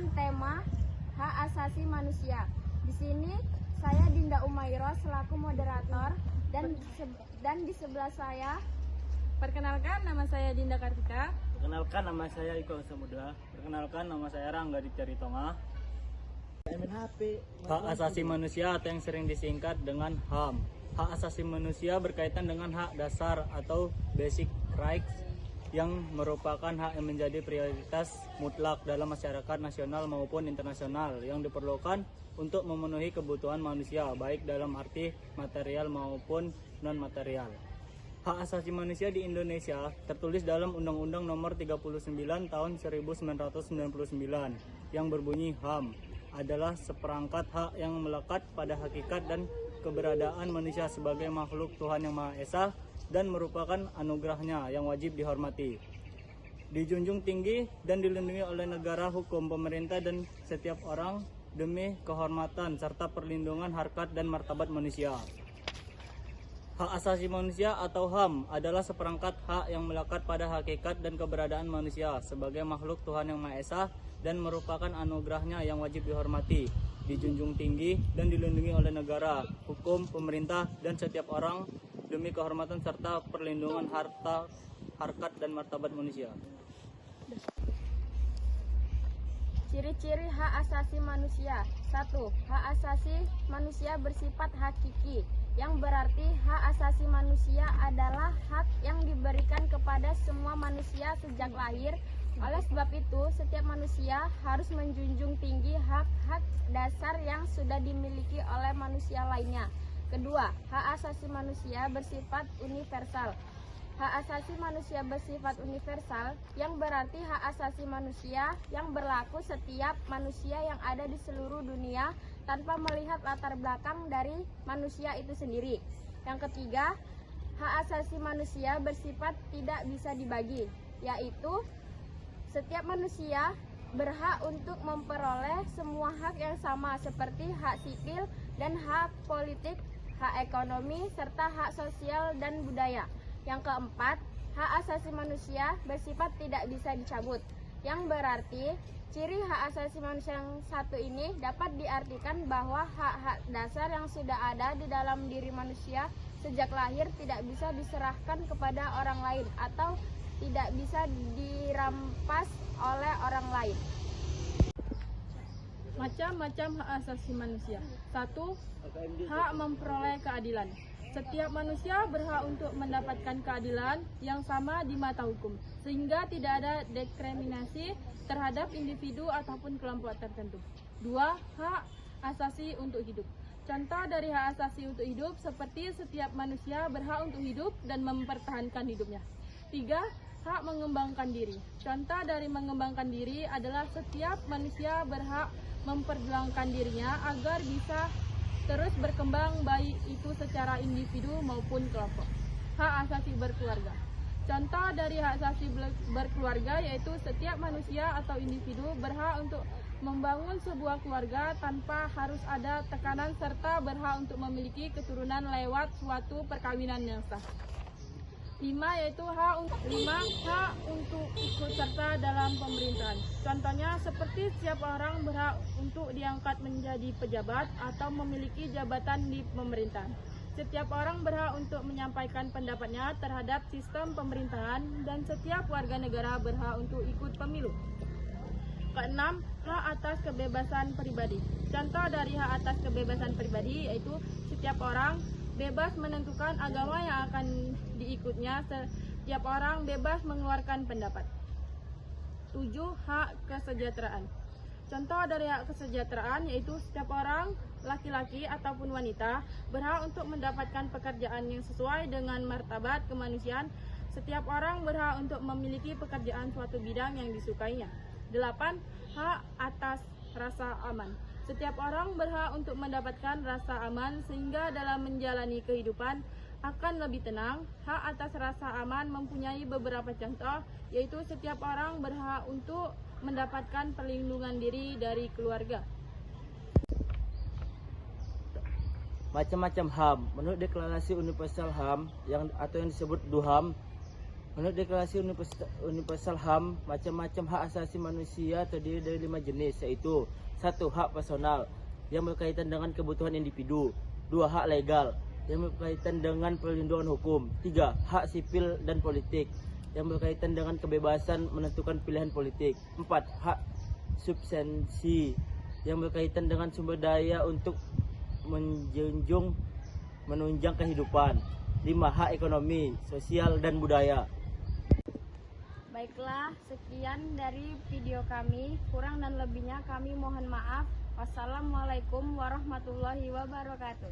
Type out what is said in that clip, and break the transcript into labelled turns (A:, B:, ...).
A: dengan tema Hak Asasi Manusia. Di sini saya Dinda Umairo selaku moderator dan di sebelah saya.
B: Perkenalkan, nama saya Dinda Kartika.
C: Perkenalkan, nama saya Iko Samuda. Perkenalkan, nama saya Rangga Dicaritonga. Hak asasi manusia atau yang sering disingkat dengan HAM. Hak asasi manusia berkaitan dengan hak dasar atau basic rights yang merupakan hak yang menjadi prioritas mutlak dalam masyarakat nasional maupun internasional yang diperlukan untuk memenuhi kebutuhan manusia baik dalam arti material maupun non-material. Hak asasi manusia di Indonesia tertulis dalam Undang-Undang Nomor 39 Tahun 1999 yang berbunyi HAM adalah seperangkat hak yang melekat pada hakikat dan keberadaan manusia sebagai makhluk Tuhan Yang Maha Esa dan merupakan anugerahnya yang wajib dihormati, dijunjung tinggi dan dilindungi oleh negara, hukum, pemerintah, dan setiap orang demi kehormatan serta perlindungan harkat dan martabat manusia. Hak asasi manusia atau HAM adalah seperangkat hak yang melekat pada hakikat dan keberadaan manusia sebagai makhluk Tuhan Yang Maha Esa dan merupakan anugerahnya yang wajib dihormati, dijunjung tinggi dan dilindungi oleh negara, hukum, pemerintah, dan setiap orang demi kehormatan serta perlindungan harkat dan martabat manusia.
A: Ciri-ciri hak asasi manusia. 1. Hak asasi manusia bersifat hakiki, yang berarti hak asasi manusia adalah hak yang diberikan kepada semua manusia sejak lahir. Oleh sebab itu, setiap manusia harus menjunjung tinggi hak-hak dasar yang sudah dimiliki oleh manusia lainnya. Kedua, hak asasi manusia bersifat universal. Hak asasi manusia bersifat universal yang berarti hak asasi manusia yang berlaku setiap manusia yang ada di seluruh dunia tanpa melihat latar belakang dari manusia itu sendiri. Yang ketiga, hak asasi manusia bersifat tidak bisa dibagi, yaitu setiap manusia berhak untuk memperoleh semua hak yang sama seperti hak sipil dan hak politik, hak ekonomi, serta hak sosial dan budaya. Yang keempat, hak asasi manusia bersifat tidak bisa dicabut, yang berarti ciri hak asasi manusia yang satu ini dapat diartikan bahwa hak-hak dasar yang sudah ada di dalam diri manusia sejak lahir tidak bisa diserahkan kepada orang lain atau tidak bisa dirampas oleh orang lain.
B: Macam-macam hak asasi manusia. 1. Hak memperoleh keadilan. Setiap manusia berhak untuk mendapatkan keadilan yang sama di mata hukum, sehingga tidak ada diskriminasi terhadap individu ataupun kelompok tertentu. 2. Hak asasi untuk hidup. Contoh dari hak asasi untuk hidup seperti setiap manusia berhak untuk hidup dan mempertahankan hidupnya. 3. Hak mengembangkan diri. Contoh dari mengembangkan diri adalah setiap manusia berhak memperjuangkan dirinya agar bisa terus berkembang baik itu secara individu maupun kelompok. Hak asasi berkeluarga. Contoh dari hak asasi berkeluarga yaitu setiap manusia atau individu berhak untuk membangun sebuah keluarga tanpa harus ada tekanan serta berhak untuk memiliki keturunan lewat suatu perkawinan yang sah. 5 yaitu hak untuk ikut serta dalam pemerintahan. Contohnya seperti setiap orang berhak untuk diangkat menjadi pejabat atau memiliki jabatan di pemerintahan. Setiap orang berhak untuk menyampaikan pendapatnya terhadap sistem pemerintahan dan setiap warga negara berhak untuk ikut pemilu. Keenam, hak atas kebebasan pribadi. Contoh dari hak atas kebebasan pribadi yaitu setiap orang bebas menentukan agama yang akan diikutnya, setiap orang bebas mengeluarkan pendapat. 7. Hak kesejahteraan. Contoh dari hak kesejahteraan yaitu setiap orang, laki-laki ataupun wanita, berhak untuk mendapatkan pekerjaan yang sesuai dengan martabat kemanusiaan. Setiap orang berhak untuk memiliki pekerjaan suatu bidang yang disukainya. 8. Hak atas rasa aman. Setiap orang berhak untuk mendapatkan rasa aman sehingga dalam menjalani kehidupan akan lebih tenang. Hak atas rasa aman mempunyai beberapa contoh, yaitu setiap orang berhak untuk mendapatkan perlindungan diri dari keluarga.
C: Macam-macam HAM. Menurut Deklarasi Universal HAM atau yang disebut DUHAM,
D: Menurut Deklarasi Universal HAM, macam-macam hak asasi manusia terdiri dari 5 jenis, yaitu 1. Hak personal yang berkaitan dengan kebutuhan individu. 2. Hak legal yang berkaitan dengan perlindungan hukum. 3. Hak sipil dan politik yang berkaitan dengan kebebasan menentukan pilihan politik. 4. Hak substansi yang berkaitan dengan sumber daya untuk menunjang kehidupan. 5. Hak ekonomi, sosial, dan budaya.
A: Baiklah, sekian dari video kami. Kurang dan lebihnya kami mohon maaf. Wassalamualaikum warahmatullahi wabarakatuh.